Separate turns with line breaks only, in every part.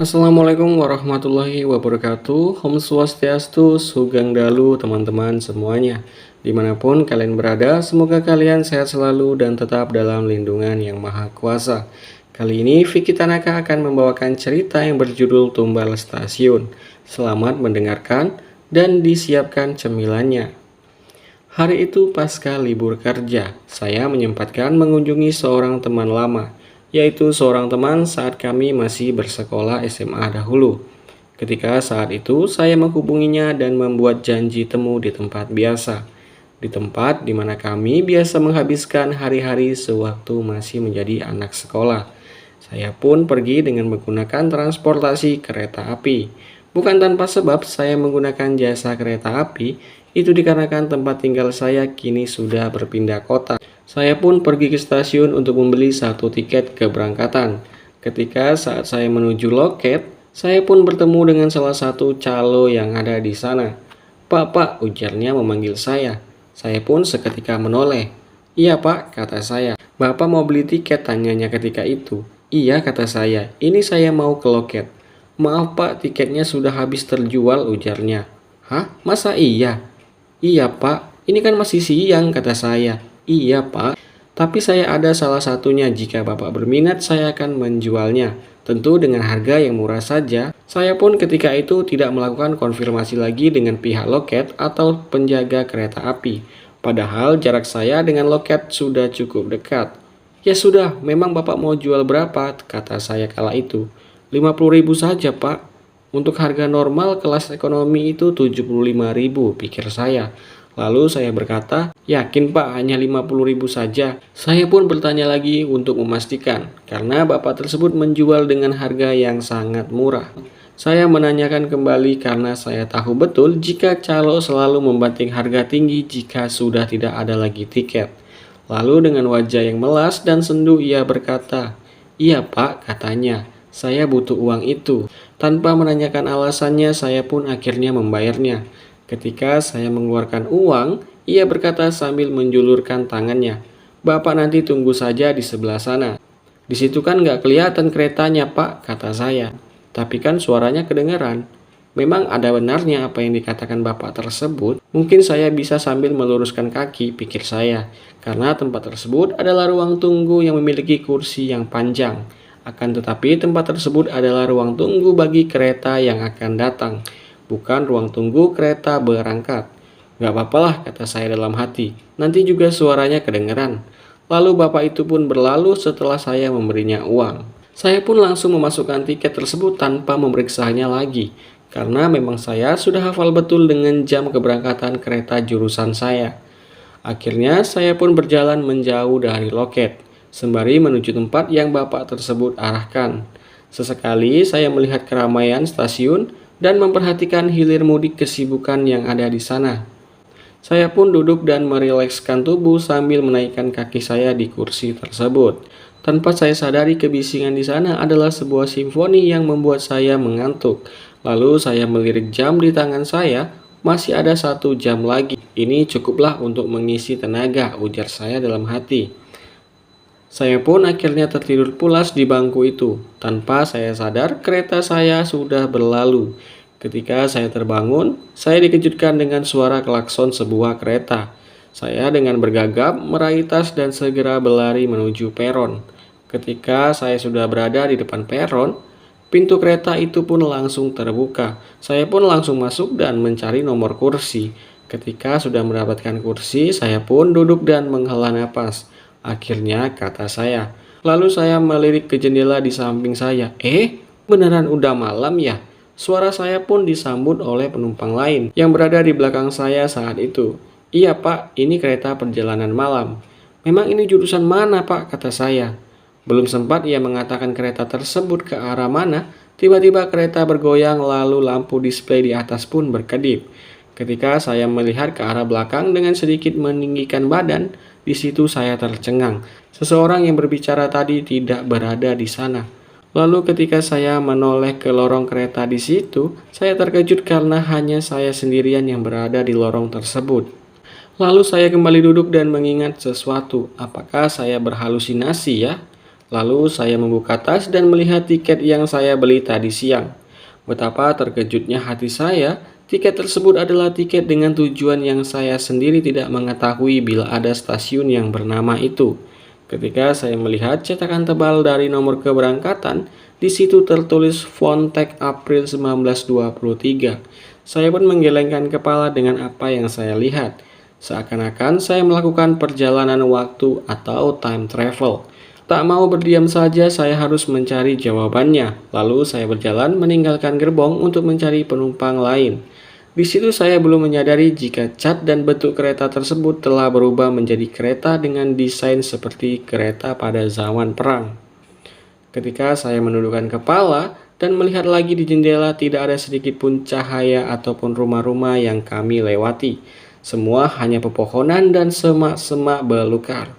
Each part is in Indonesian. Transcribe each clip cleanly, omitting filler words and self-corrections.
Assalamualaikum warahmatullahi wabarakatuh. Om Swastiastu, Sugeng Dalu teman-teman semuanya. Dimanapun kalian berada, semoga kalian sehat selalu dan tetap dalam lindungan yang maha kuasa. Kali ini Vicky Tanaka akan membawakan cerita yang berjudul Tumbal Stasiun. Selamat mendengarkan dan disiapkan cemilannya. Hari itu pasca libur kerja, saya menyempatkan mengunjungi seorang teman lama, yaitu seorang teman saat kami masih bersekolah SMA dahulu. Ketika saat itu saya menghubunginya dan membuat janji temu di tempat biasa, di tempat di mana kami biasa menghabiskan hari-hari sewaktu masih menjadi anak sekolah. Saya pun pergi dengan menggunakan transportasi kereta api. Bukan tanpa sebab saya menggunakan jasa kereta api, itu dikarenakan tempat tinggal saya kini sudah berpindah kota. Saya pun pergi ke stasiun untuk membeli satu tiket keberangkatan. Ketika saat saya menuju loket, saya pun bertemu dengan salah satu calo yang ada di sana. Pak, ujarnya memanggil saya. Saya pun seketika menoleh. Iya pak, kata saya. Bapak mau beli tiket, tanyanya ketika itu. Iya, kata saya. Ini saya mau ke loket. Maaf pak, tiketnya sudah habis terjual, ujarnya. Hah? Masa iya? Iya pak, ini kan masih siang, kata saya. Iya pak, tapi saya ada salah satunya. Jika bapak berminat, saya akan menjualnya. Tentu dengan harga yang murah saja. Saya pun ketika itu tidak melakukan konfirmasi lagi dengan pihak loket atau penjaga kereta api. Padahal jarak saya dengan loket sudah cukup dekat. Ya sudah, memang bapak mau jual berapa? Kata saya kala itu. 50.000 saja pak. Untuk harga normal kelas ekonomi itu 75.000, pikir saya. Lalu saya berkata, yakin pak hanya 50.000 saja. Saya pun bertanya lagi untuk memastikan, karena bapak tersebut menjual dengan harga yang sangat murah. Saya menanyakan kembali karena saya tahu betul jika calo selalu membanting harga tinggi jika sudah tidak ada lagi tiket. Lalu dengan wajah yang melas dan sendu ia berkata, iya pak, katanya, saya butuh uang itu. Tanpa menanyakan alasannya, saya pun akhirnya membayarnya. Ketika saya mengeluarkan uang, ia berkata sambil menjulurkan tangannya, bapak nanti tunggu saja di sebelah sana. Di situ kan nggak kelihatan keretanya pak, kata saya. Tapi kan suaranya kedengaran. Memang ada benarnya apa yang dikatakan bapak tersebut. Mungkin saya bisa sambil meluruskan kaki, pikir saya. Karena tempat tersebut adalah ruang tunggu yang memiliki kursi yang panjang. Akan tetapi tempat tersebut adalah ruang tunggu bagi kereta yang akan datang. Bukan ruang tunggu kereta berangkat. Gak apa-apalah, kata saya dalam hati. Nanti juga suaranya kedengeran. Lalu bapak itu pun berlalu setelah saya memberinya uang. Saya pun langsung memasukkan tiket tersebut tanpa memeriksanya lagi. Karena memang saya sudah hafal betul dengan jam keberangkatan kereta jurusan saya. Akhirnya saya pun berjalan menjauh dari loket, sembari menuju tempat yang bapak tersebut arahkan. Sesekali saya melihat keramaian stasiun dan memperhatikan hilir mudik kesibukan yang ada di sana. Saya pun duduk dan merilekskan tubuh sambil menaikkan kaki saya di kursi tersebut. Tanpa saya sadari kebisingan di sana adalah sebuah simfoni yang membuat saya mengantuk. Lalu saya melirik jam di tangan saya, masih ada 1 jam lagi. Ini cukuplah untuk mengisi tenaga, ujar saya dalam hati. Saya pun akhirnya tertidur pulas di bangku itu. Tanpa saya sadar, kereta saya sudah berlalu. Ketika saya terbangun, saya dikejutkan dengan suara klakson sebuah kereta. Saya dengan bergagap meraih tas dan segera berlari menuju peron. Ketika saya sudah berada di depan peron, pintu kereta itu pun langsung terbuka. Saya pun langsung masuk dan mencari nomor kursi. Ketika sudah mendapatkan kursi, saya pun duduk dan menghela napas. Akhirnya, kata saya. Lalu saya melirik ke jendela di samping saya. Beneran udah malam ya? Suara saya pun disambut oleh penumpang lain yang berada di belakang saya saat itu. Iya pak, ini kereta perjalanan malam. Memang ini jurusan mana pak, kata saya. Belum sempat ia mengatakan kereta tersebut ke arah mana, tiba-tiba kereta bergoyang lalu lampu display di atas pun berkedip. Ketika saya melihat ke arah belakang dengan sedikit meninggikan badan, di situ saya tercengang. Seseorang yang berbicara tadi tidak berada di sana. Lalu ketika saya menoleh ke lorong kereta di situ, saya terkejut karena hanya saya sendirian yang berada di lorong tersebut. Lalu saya kembali duduk dan mengingat sesuatu. Apakah saya berhalusinasi ya? Lalu saya membuka tas dan melihat tiket yang saya beli tadi siang. Betapa terkejutnya hati saya, tiket tersebut adalah tiket dengan tujuan yang saya sendiri tidak mengetahui bila ada stasiun yang bernama itu. Ketika saya melihat cetakan tebal dari nomor keberangkatan, di situ tertulis Fontek April 1923. Saya pun menggelengkan kepala dengan apa yang saya lihat. Seakan-akan saya melakukan perjalanan waktu atau time travel. Tak mau berdiam saja, saya harus mencari jawabannya. Lalu saya berjalan meninggalkan gerbong untuk mencari penumpang lain. Di situ saya belum menyadari jika cat dan bentuk kereta tersebut telah berubah menjadi kereta dengan desain seperti kereta pada zaman perang. Ketika saya menundukkan kepala dan melihat lagi di jendela, tidak ada sedikit pun cahaya ataupun rumah-rumah yang kami lewati. Semua hanya pepohonan dan semak-semak belukar.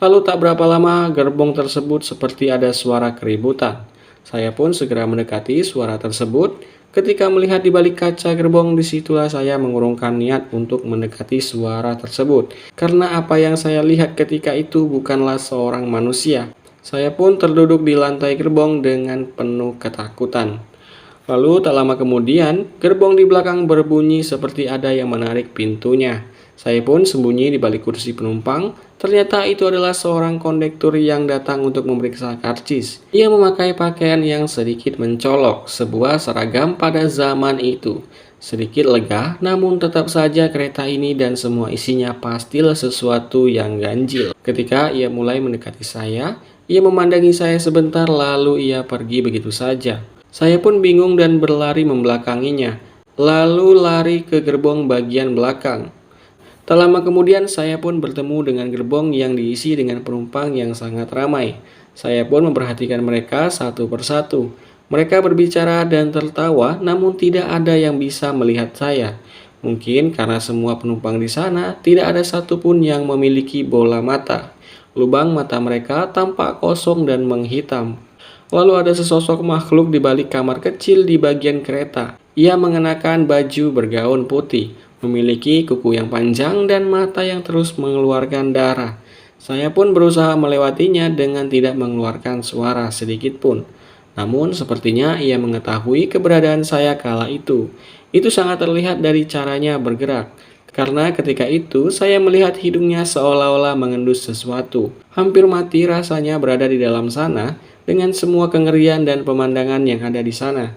Lalu tak berapa lama gerbong tersebut seperti ada suara keributan. Saya pun segera mendekati suara tersebut. Ketika melihat di balik kaca gerbong, disitulah saya mengurungkan niat untuk mendekati suara tersebut. Karena apa yang saya lihat ketika itu bukanlah seorang manusia. Saya pun terduduk di lantai gerbong dengan penuh ketakutan. Lalu tak lama kemudian, gerbong di belakang berbunyi seperti ada yang menarik pintunya. Saya pun sembunyi di balik kursi penumpang. Ternyata itu adalah seorang kondektur yang datang untuk memeriksa karcis. Ia memakai pakaian yang sedikit mencolok, sebuah seragam pada zaman itu. Sedikit lega, namun tetap saja kereta ini dan semua isinya pastilah sesuatu yang ganjil. Ketika ia mulai mendekati saya, ia memandangi saya sebentar lalu ia pergi begitu saja. Saya pun bingung dan berlari membelakanginya, lalu lari ke gerbong bagian belakang. Tak lama kemudian saya pun bertemu dengan gerbong yang diisi dengan penumpang yang sangat ramai. Saya pun memperhatikan mereka satu persatu. Mereka berbicara dan tertawa, namun tidak ada yang bisa melihat saya. Mungkin karena semua penumpang di sana tidak ada satupun yang memiliki bola mata. Lubang mata mereka tampak kosong dan menghitam. Lalu ada sesosok makhluk di balik kamar kecil di bagian kereta. Ia mengenakan baju bergaun putih, memiliki kuku yang panjang dan mata yang terus mengeluarkan darah. Saya pun berusaha melewatinya dengan tidak mengeluarkan suara sedikit pun. Namun sepertinya ia mengetahui keberadaan saya kala itu. Itu sangat terlihat dari caranya bergerak. Karena ketika itu saya melihat hidungnya seolah-olah mengendus sesuatu. Hampir mati rasanya berada di dalam sana dengan semua kengerian dan pemandangan yang ada di sana.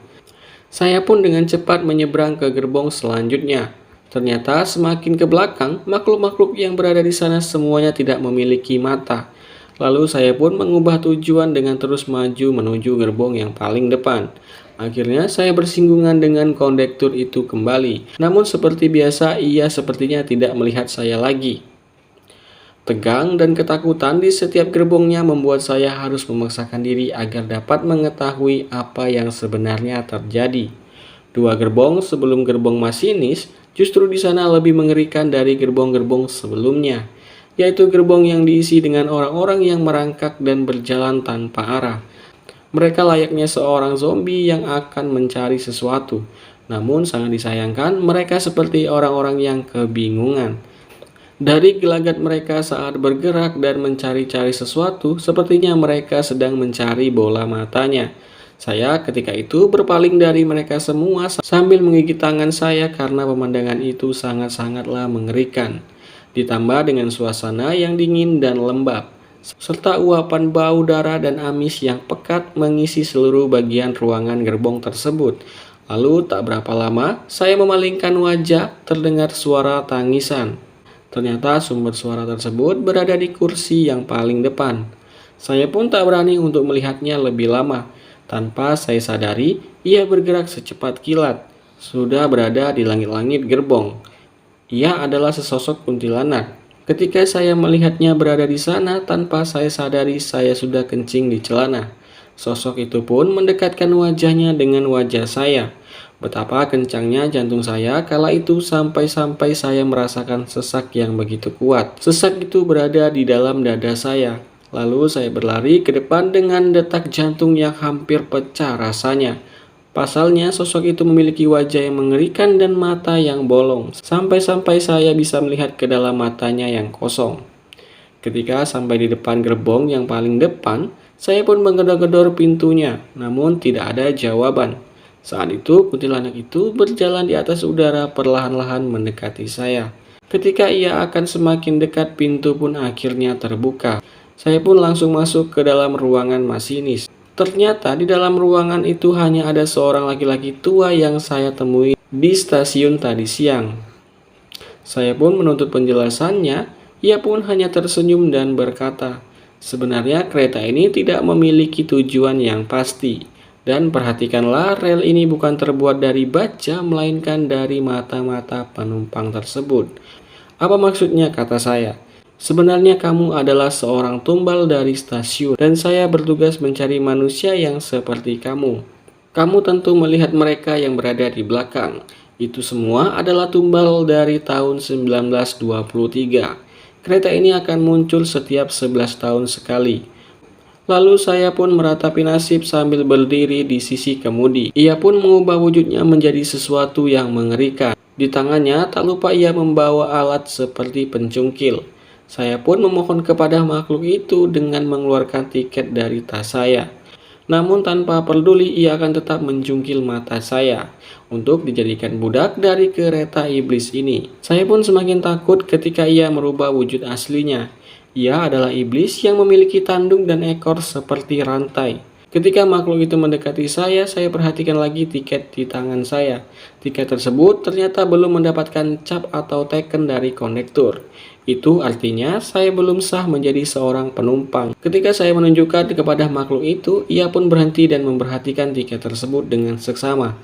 Saya pun dengan cepat menyeberang ke gerbong selanjutnya. Ternyata semakin ke belakang, makhluk-makhluk yang berada di sana semuanya tidak memiliki mata. Lalu saya pun mengubah tujuan dengan terus maju menuju gerbong yang paling depan. Akhirnya saya bersinggungan dengan kondektur itu kembali. Namun seperti biasa, ia sepertinya tidak melihat saya lagi. Tegang dan ketakutan di setiap gerbongnya membuat saya harus memaksakan diri agar dapat mengetahui apa yang sebenarnya terjadi. Dua gerbong sebelum gerbong masinis, justru di sana lebih mengerikan dari gerbong-gerbong sebelumnya, yaitu gerbong yang diisi dengan orang-orang yang merangkak dan berjalan tanpa arah. Mereka layaknya seorang zombie yang akan mencari sesuatu. Namun sangat disayangkan, mereka seperti orang-orang yang kebingungan. Dari gelagat mereka saat bergerak dan mencari-cari sesuatu, sepertinya mereka sedang mencari bola matanya. Saya ketika itu berpaling dari mereka semua sambil menggigit tangan saya karena pemandangan itu sangat-sangatlah mengerikan. Ditambah dengan suasana yang dingin dan lembab, serta uapan bau darah dan amis yang pekat mengisi seluruh bagian ruangan gerbong tersebut. Lalu tak berapa lama, saya memalingkan wajah, terdengar suara tangisan. Ternyata sumber suara tersebut berada di kursi yang paling depan. Saya pun tak berani untuk melihatnya lebih lama. Tanpa saya sadari, ia bergerak secepat kilat, sudah berada di langit-langit gerbong. Ia adalah sesosok kuntilanak. Ketika saya melihatnya berada di sana, tanpa saya sadari saya sudah kencing di celana. Sosok itu pun mendekatkan wajahnya dengan wajah saya. Betapa kencangnya jantung saya kala itu sampai-sampai saya merasakan sesak yang begitu kuat. Sesak itu berada di dalam dada saya. Lalu saya berlari ke depan dengan detak jantung yang hampir pecah rasanya. Pasalnya sosok itu memiliki wajah yang mengerikan dan mata yang bolong, sampai-sampai saya bisa melihat ke dalam matanya yang kosong. Ketika sampai di depan gerbong yang paling depan, Saya pun menggedor-gedor pintunya, namun tidak ada jawaban. Saat itu, kuntilanak itu berjalan di atas udara perlahan-lahan mendekati saya. Ketika ia akan semakin dekat, pintu pun akhirnya terbuka. Saya pun langsung masuk ke dalam ruangan masinis. Ternyata di dalam ruangan itu hanya ada seorang laki-laki tua yang saya temui di stasiun tadi siang. Saya pun menuntut penjelasannya, ia pun hanya tersenyum dan berkata, "Sebenarnya kereta ini tidak memiliki tujuan yang pasti. Dan perhatikanlah, rel ini bukan terbuat dari baja, melainkan dari mata-mata penumpang tersebut." "Apa maksudnya?" kata saya. "Sebenarnya kamu adalah seorang tumbal dari stasiun, dan saya bertugas mencari manusia yang seperti kamu. Kamu tentu melihat mereka yang berada di belakang. Itu semua adalah tumbal dari tahun 1923. Kereta ini akan muncul setiap 11 tahun sekali." Lalu saya pun meratapi nasib sambil berdiri di sisi kemudi. Ia pun mengubah wujudnya menjadi sesuatu yang mengerikan. Di tangannya tak lupa ia membawa alat seperti pencungkil. Saya pun memohon kepada makhluk itu dengan mengeluarkan tiket dari tas saya. Namun tanpa peduli ia akan tetap mencungkil mata saya untuk dijadikan budak dari kereta iblis ini. Saya pun semakin takut ketika ia merubah wujud aslinya. Ia adalah iblis yang memiliki tanduk dan ekor seperti rantai. Ketika makhluk itu mendekati saya perhatikan lagi tiket di tangan saya. Tiket tersebut ternyata belum mendapatkan cap atau teken dari kondektur. Itu artinya saya belum sah menjadi seorang penumpang. Ketika saya menunjukkan kepada makhluk itu, ia pun berhenti dan memperhatikan tiket tersebut dengan seksama.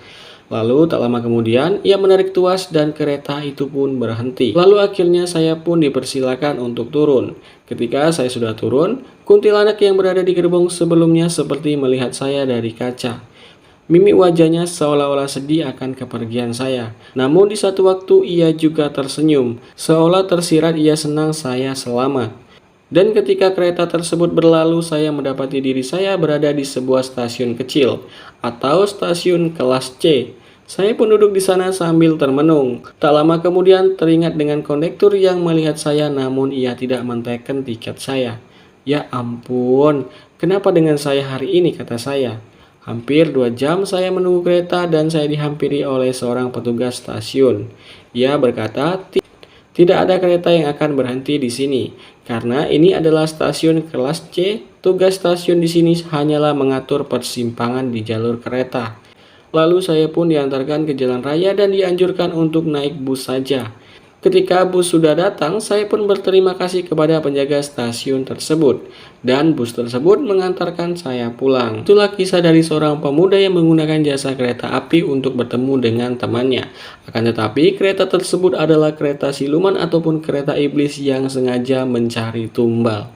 Lalu tak lama kemudian ia menarik tuas dan kereta itu pun berhenti. Lalu akhirnya saya pun dipersilakan untuk turun. Ketika saya sudah turun, kuntilanak yang berada di gerbong sebelumnya seperti melihat saya dari kaca. Mimik wajahnya seolah-olah sedih akan kepergian saya. Namun di satu waktu ia juga tersenyum, seolah tersirat ia senang saya selamat. Dan ketika kereta tersebut berlalu, saya mendapati diri saya berada di sebuah stasiun kecil atau stasiun kelas C. Saya pun duduk di sana sambil termenung. Tak lama kemudian teringat dengan kondektur yang melihat saya namun ia tidak menteken tiket saya. "Ya ampun, kenapa dengan saya hari ini?" kata saya. Hampir 2 jam saya menunggu kereta dan saya dihampiri oleh seorang petugas stasiun. Ia berkata, "Tidak ada kereta yang akan berhenti di sini. Karena ini adalah stasiun kelas C, tugas stasiun di sini hanyalah mengatur persimpangan di jalur kereta." Lalu saya pun diantarkan ke jalan raya dan dianjurkan untuk naik bus saja. Ketika bus sudah datang, saya pun berterima kasih kepada penjaga stasiun tersebut. Dan bus tersebut mengantarkan saya pulang. Itulah kisah dari seorang pemuda yang menggunakan jasa kereta api untuk bertemu dengan temannya. Akan tetapi, kereta tersebut adalah kereta siluman ataupun kereta iblis yang sengaja mencari tumbal.